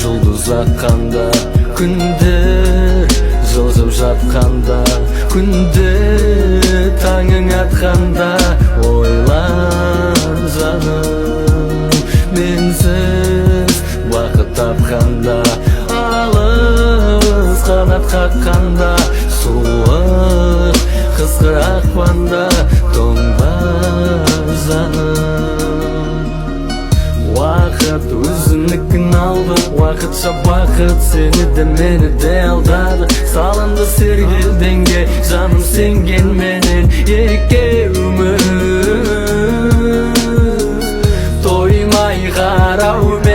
Жұлдыз атқанда, күндер жылжып жатқанда, күндер таңың атқанда, ойлан жаным, менсіз уақыт тапқанда, алыс қанат қаққанда, суық қысқы ақпанда, тоңбас жаным. Уақыт өзінікін алды, уақытша бақыт сені де мені де алдады. Салынды сергелденге жаным сенгенменен екеуміз, тоймай қараумен